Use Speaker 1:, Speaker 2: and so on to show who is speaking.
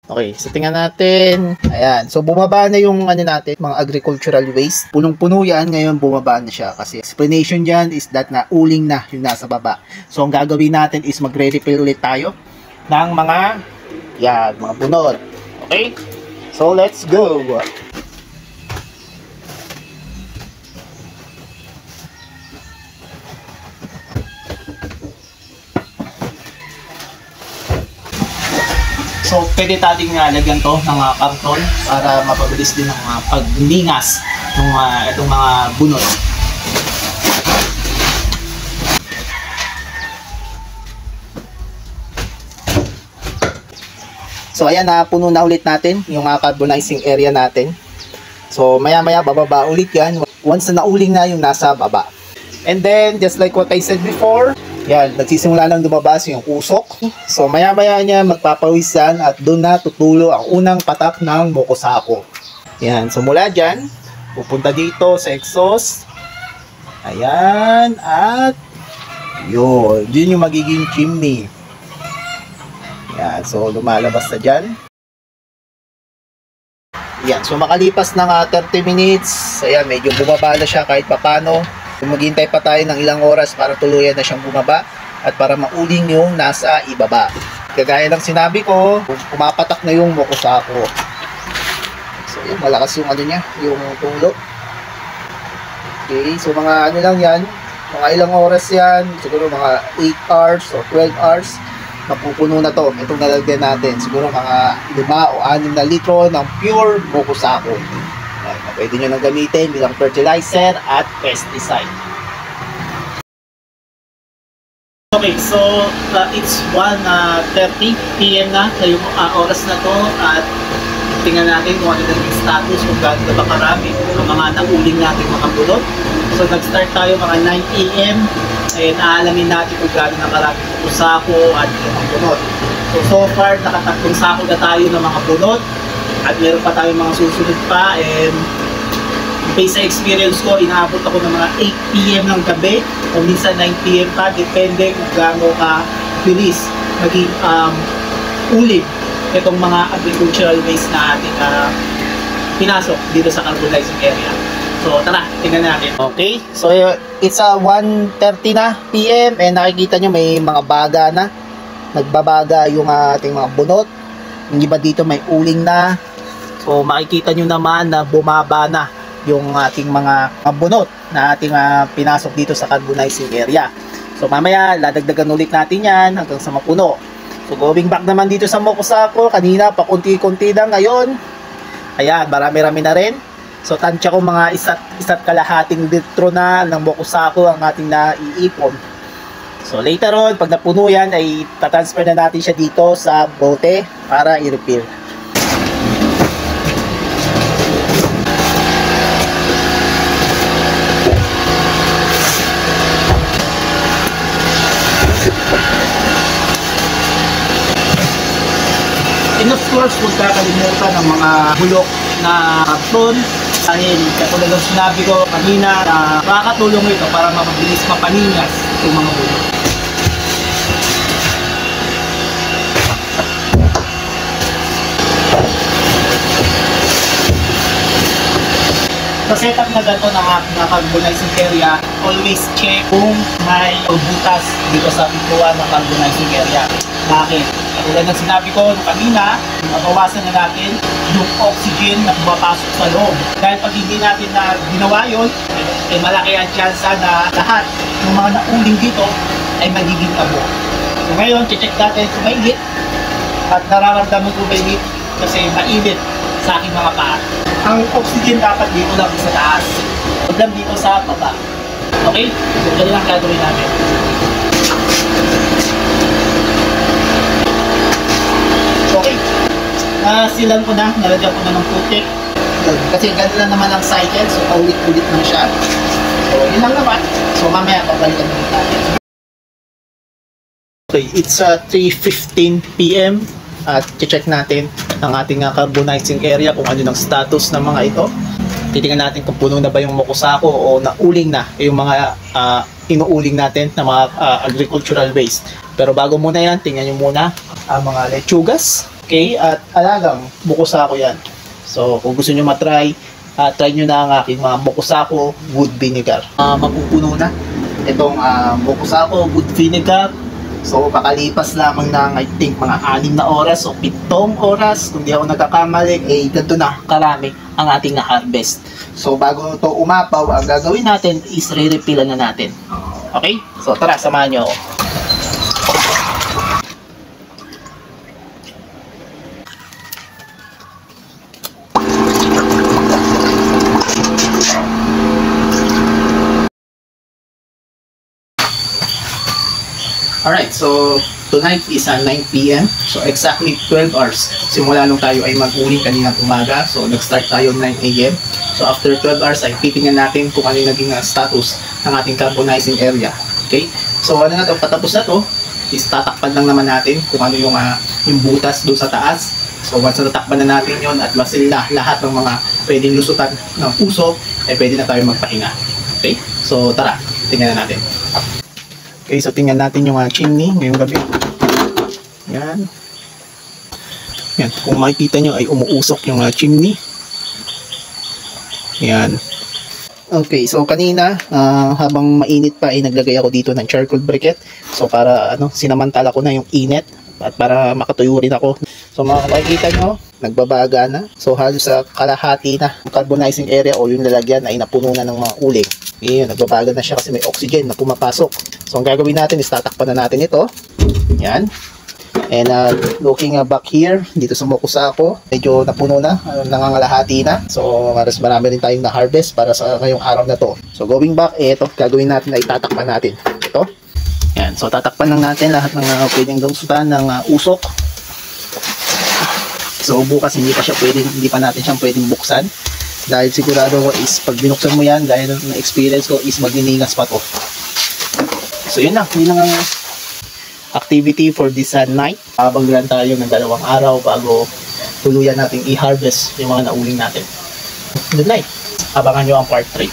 Speaker 1: Okay, so tingnan natin. Ayan. So bumaba na yung ano natin, mga agricultural waste. Punong-puno yan. Ngayon bumaba na siya. Kasi explanation dyan is that na uling na yung nasa baba. So ang gagawin natin is magre-refill ulit tayo ng mga yan, mga bunot. Okay? So let's go. So, pwede nating lagyan to ng karton para mapabilis din ang paglingas ng itong mga bunot. So, ayan na, puno na ulit natin yung carbonizing area natin. So, maya-maya bababa ulit yan once na nauling na yung nasa baba. And then, just like what I said before, yan, nagsisimula nang lumabas yung usok. So, maya-maya niya magpapawisan at doon na tutulo ang unang patak ng mokusako. Yan, so mula dyan, pupunta dito sa exhaust. Ayan, at yun, yun yung magiging chimney. Yan, so lumalabas na dyan. Yan, so makalipas ng 30 minutes, ayan, medyo bumaba na siya kahit papano. Maghintay pa tayo ng ilang oras para tuluyan na siyang bumaba at para mauling yung nasa ibaba. Kagaya ng sinabi ko, pumapatak na yung mokusako. So yun, malakas yung ano niya, yung tulo. Okay, so mga ano lang yan, mga ilang oras yan, siguro mga 8 hours o 12 hours, mapupuno na to. Itong nalagyan natin, siguro mga 5 o 6 na litro ng pure mokusako. Pwede nyo nang gamitin bilang fertilizer at pesticide. Okay, so it's 1:30 PM na sa yung oras na to at tingnan natin kung ano yung status, kung gaano ba karami ang mga nauling natin mga bunot. So nag-start tayo mga 9 AM and aalamin natin kung gaano na karami yung sako at yung mga bunot. So far, nakatatlong sako na tayo ng mga bunot at meron pa tayong mga susunod pa, and based sa experience ko, inaabot ako ng mga 8 PM ng gabi o minsan 9 PM pa, depende kung gaano ka bilis maging ulit itong mga agricultural waste na ating pinasok dito sa carbonizing area. So tara, tingnan natin. Okay, so it's 1:30 na PM and nakikita nyo may mga baga na, nagbabaga yung ating mga bunot. Yung iba dito may uling na. So makikita nyo naman na bumaba na yung ating mga bunot na ating pinasok dito sa carbonizing area. So mamaya ladagdagan ulit natin yan hanggang sa mapuno. So going back naman dito sa mokusako, kanina pa konti-konti lang, ngayon ayan, marami-rami na rin. So tansya ko mga isa't kalahating litro na ng mokusako ang ating naiipon. So later on, pag napuno yan, ay tatransfer na natin siya dito sa bote para i-refill. And of course, huwag kakalimutan ng mga bulok na karton dahil katulad ng sinabi ko kanina na makakatulong ito para mapabilis mapanilas itong mga bulok. Sa setup na ganito ng aking carbonizing area, always check kung may butas dito sa pintuan ng carbonizing area. Bakit? Katulad ng sinabi ko kanina, mabawasan na natin yung oxygen na pumapasok sa loob. Dahil pag hindi natin na ginawa yun, ay malaki ang tsansa na lahat ng mga nauling dito ay magiging abo. So ngayon, check natin kung may init at nararamdaman ko may init kasi mainit sa aking mga paa. Ang oxygen dapat dito lang sa taas, huwag lang dito sa baba. Okay? So ganyan ang gagawin natin. Okay, silan ko na, nalagyan ko na ng putik. Kasi ganun lang naman ang cycle, so paulit-ulit lang siya. So yun lang naman. So mamaya babalikan natin. Okay, it's 3:15 PM at check natin ang ating carbonizing area kung ano ng status ng mga ito. Titingnan natin kung puno na ba yung mokusako o nauling na yung mga inuuling natin na mga agricultural waste. Pero bago muna yan, tingnan nyo muna ang mga lechugas. Okay, at alagang Mokusako yan. So, kung gusto nyo matry, try nyo na ang aking mga Mokusako wood vinegar. Mapupuno na itong Mokusako wood vinegar. So, makalipas lamang ng I think mga 6 na oras o 7 oras, kung di ako nagkakamali, ganito na karami ang ating na-harvest. So, bago ito umapaw, ang gagawin natin is re-refillan na natin. Okay? So, tara, samahan nyo ako. Alright, so tonight is 9 PM. So exactly 12 hours. Simula nung tayo ay mag-uling kaninang umaga. So nag-start tayo 9 AM. So after 12 hours ay titingnan natin kung ano yung naging status ng ating carbonizing area. Okay? So ano na to, patapos na to, is tatakpan lang naman natin kung ano yung butas doon sa taas. So once natakpan na natin yon at masil na lahat ng mga pwedeng lusutan ng usok, ay pwede na tayo magpahinga. Okay? So tara, tingnan na natin. Okay, so tingnan natin yung chimney ngayong gabi. Yan. Yan, kung makikita nyo ay umuusok yung chimney. Yan. Okay, so kanina habang mainit pa ay naglagay ako dito ng charcoal briquette. So para sinamantala ko na yung init at para makatuyo rin ako. So makikita nyo, nagbabaga na. So halos sa kalahati na carbonizing area o yung lalagyan ay napuno na ng mga uling. Okay, nagbabaga na siya kasi may oxygen na pumapasok. So ang gagawin natin is tatakpan na natin ito. Yan. And looking back here, dito sa Mokusako, medyo napuno na, nangangalahati na. So maras marami rin tayong na-harvest para sa ngayong araw na to. So going back, ito, gagawin natin ay tatakpan natin. Ito. Yan. So tatakpan lang natin lahat ng pwedeng lusutan ng usok. So bukas hindi pa natin siyang pwedeng buksan. Dahil sigurado ko is pag binuksan mo yan, dahil na experience ko is magniningas pa to. So yun lang, yun lang ang activity for this night. Habang tayo ng 2 araw bago tuluyan natin i-harvest yung mga nauling natin. Good night. Abangan nyo ang part 3.